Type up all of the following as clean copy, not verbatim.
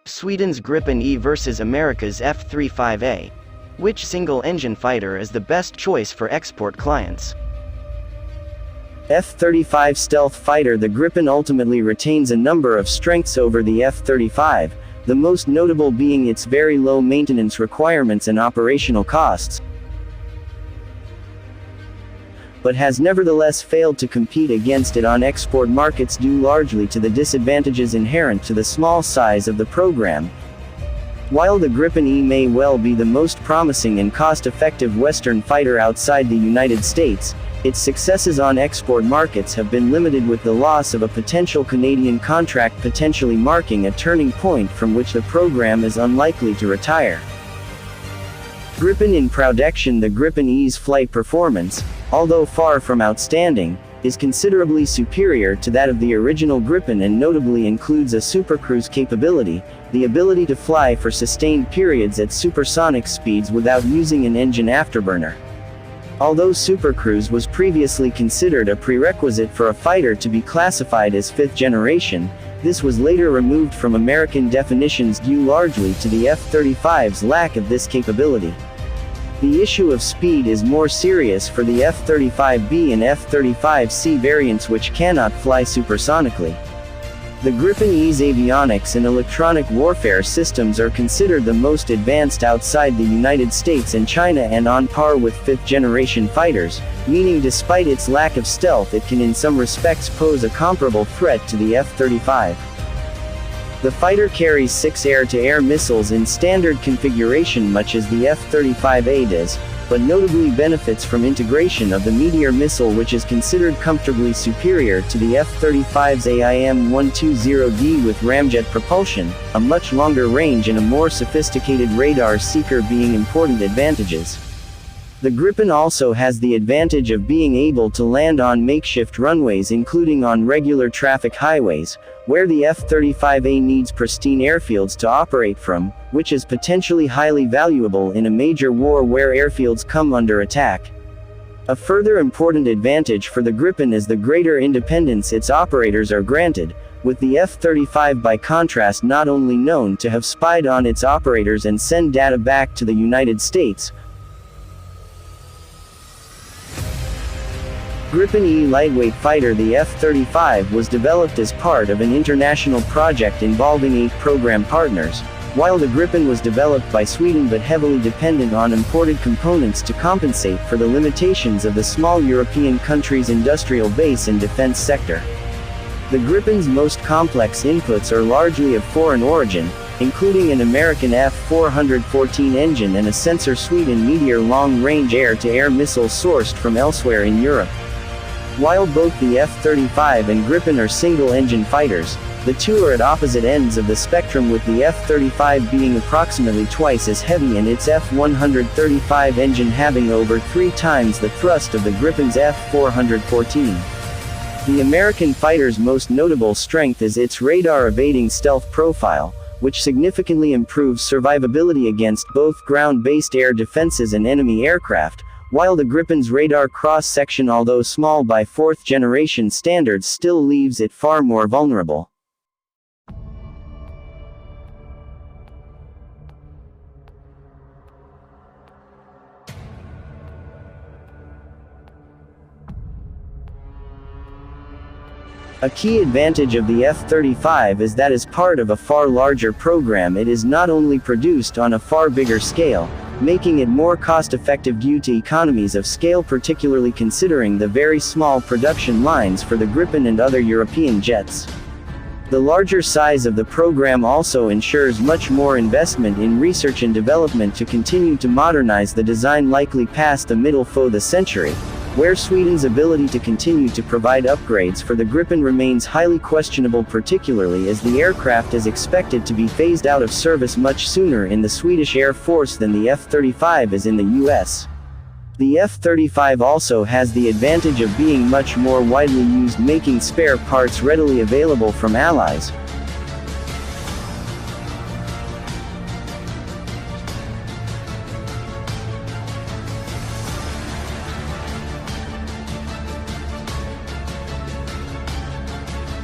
Sweden's Gripen E versus America's F-35A. Which single-engine fighter is the best choice for export clients? F-35 stealth fighter. The Gripen ultimately retains a number of strengths over the F-35, the most notable being its very low maintenance requirements and operational costs, but has nevertheless failed to compete against it on export markets due largely to the disadvantages inherent to the small size of the program. While the Gripen E may well be the most promising and cost-effective Western fighter outside the United States, its successes on export markets have been limited, with the loss of a potential Canadian contract potentially marking a turning point from which the program is unlikely to retire. Gripen in production. The Gripen E's flight performance, although far from outstanding, is considerably superior to that of the original Gripen and notably includes a supercruise capability, the ability to fly for sustained periods at supersonic speeds without using an engine afterburner. Although supercruise was previously considered a prerequisite for a fighter to be classified as fifth generation, this was later removed from American definitions due largely to the F-35's lack of this capability. The issue of speed is more serious for the F-35B and F-35C variants, which cannot fly supersonically. The Gripen E's avionics and electronic warfare systems are considered the most advanced outside the United States and China and on par with fifth-generation fighters, meaning despite its lack of stealth it can in some respects pose a comparable threat to the F-35. The fighter carries 6 air-to-air missiles in standard configuration, much as the F-35A does, but notably benefits from integration of the Meteor missile, which is considered comfortably superior to the F-35's AIM-120D with ramjet propulsion, a much longer range and a more sophisticated radar seeker being important advantages. The Gripen also has the advantage of being able to land on makeshift runways, including on regular traffic highways, where the F-35A needs pristine airfields to operate from, which is potentially highly valuable in a major war where airfields come under attack. A further important advantage for the Gripen is the greater independence its operators are granted, with the F-35 by contrast not only known to have spied on its operators and send data back to the United States. Gripen E lightweight fighter. The F-35 was developed as part of an international project involving 8 program partners, while the Gripen was developed by Sweden but heavily dependent on imported components to compensate for the limitations of the small European country's industrial base and defense sector. The Gripen's most complex inputs are largely of foreign origin, including an American F-414 engine and a sensor suite and Meteor long-range air-to-air missiles sourced from elsewhere in Europe. While both the F-35 and Gripen are single-engine fighters, the two are at opposite ends of the spectrum, with the F-35 being approximately twice as heavy and its F-135 engine having over 3 times the thrust of the Gripen's F-414. The American fighter's most notable strength is its radar-evading stealth profile, which significantly improves survivability against both ground-based air defenses and enemy aircraft, while the Gripen's radar cross-section, although small by 4th-generation standards, still leaves it far more vulnerable. A key advantage of the F-35 is that as part of a far larger program it is not only produced on a far bigger scale, making it more cost-effective due to economies of scale, particularly considering the very small production lines for the Gripen and other European jets. The larger size of the program also ensures much more investment in research and development to continue to modernize the design, likely past the middle of the century, where Sweden's ability to continue to provide upgrades for the Gripen remains highly questionable, particularly as the aircraft is expected to be phased out of service much sooner in the Swedish Air Force than the F-35 is in the US. The F-35 also has the advantage of being much more widely used, making spare parts readily available from allies.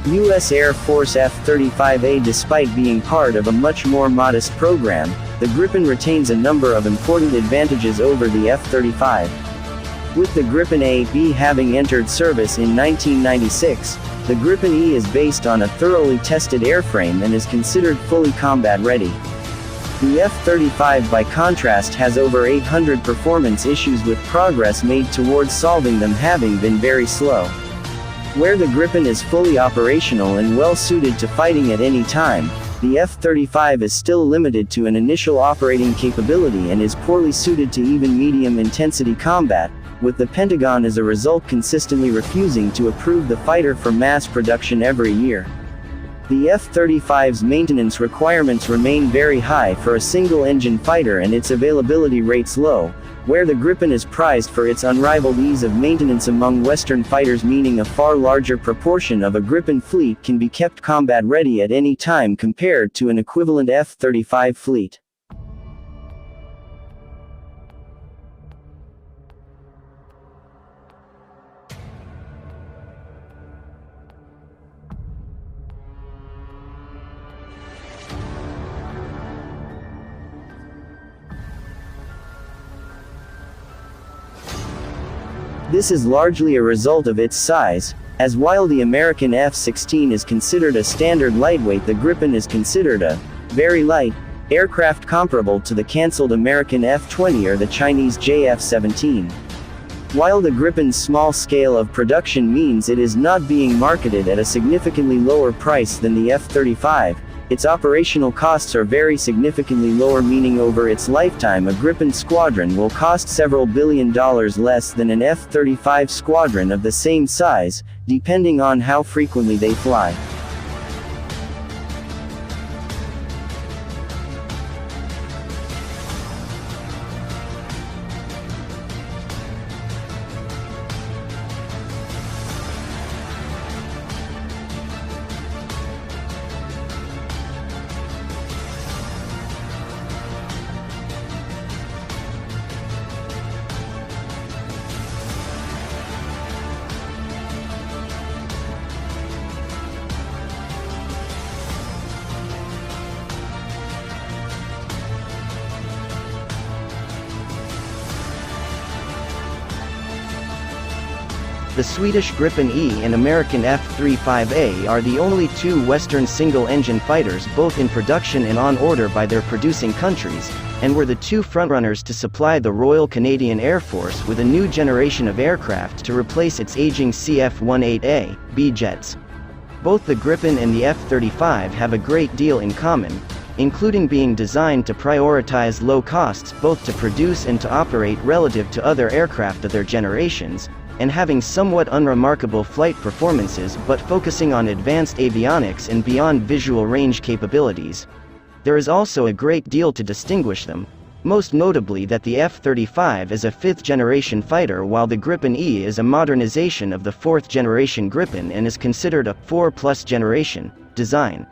U.S. Air Force F-35A. Despite being part of a much more modest program, the Gripen retains a number of important advantages over the F-35. With the Gripen A/B having entered service in 1996, the Gripen E is based on a thoroughly tested airframe and is considered fully combat ready. The F-35 by contrast has over 800 performance issues, with progress made towards solving them having been very slow. Where the Gripen is fully operational and well suited to fighting at any time, the F-35 is still limited to an initial operating capability and is poorly suited to even medium-intensity combat, with the Pentagon as a result consistently refusing to approve the fighter for mass production every year. The F-35's maintenance requirements remain very high for a single-engine fighter and its availability rates low, where the Gripen is prized for its unrivaled ease of maintenance among Western fighters, meaning a far larger proportion of a Gripen fleet can be kept combat ready at any time compared to an equivalent F-35 fleet. This is largely a result of its size, as while the American F-16 is considered a standard lightweight, the Gripen is considered a very light aircraft comparable to the cancelled American F-20 or the Chinese JF-17. While the Gripen's small scale of production means it is not being marketed at a significantly lower price than the F-35, its operational costs are very significantly lower, meaning over its lifetime a Gripen squadron will cost several $1 billion less than an F-35 squadron of the same size, depending on how frequently they fly. The Swedish Gripen E and American F-35A are the only two Western single-engine fighters both in production and on order by their producing countries, and were the two frontrunners to supply the Royal Canadian Air Force with a new generation of aircraft to replace its aging CF-18A, B jets. Both the Gripen and the F-35 have a great deal in common, including being designed to prioritize low costs both to produce and to operate relative to other aircraft of their generations, and having somewhat unremarkable flight performances but focusing on advanced avionics and beyond visual range capabilities. There is also a great deal to distinguish them, most notably that the F-35 is a fifth-generation fighter while the Gripen E is a modernization of the fourth-generation Gripen and is considered a 4+ generation design.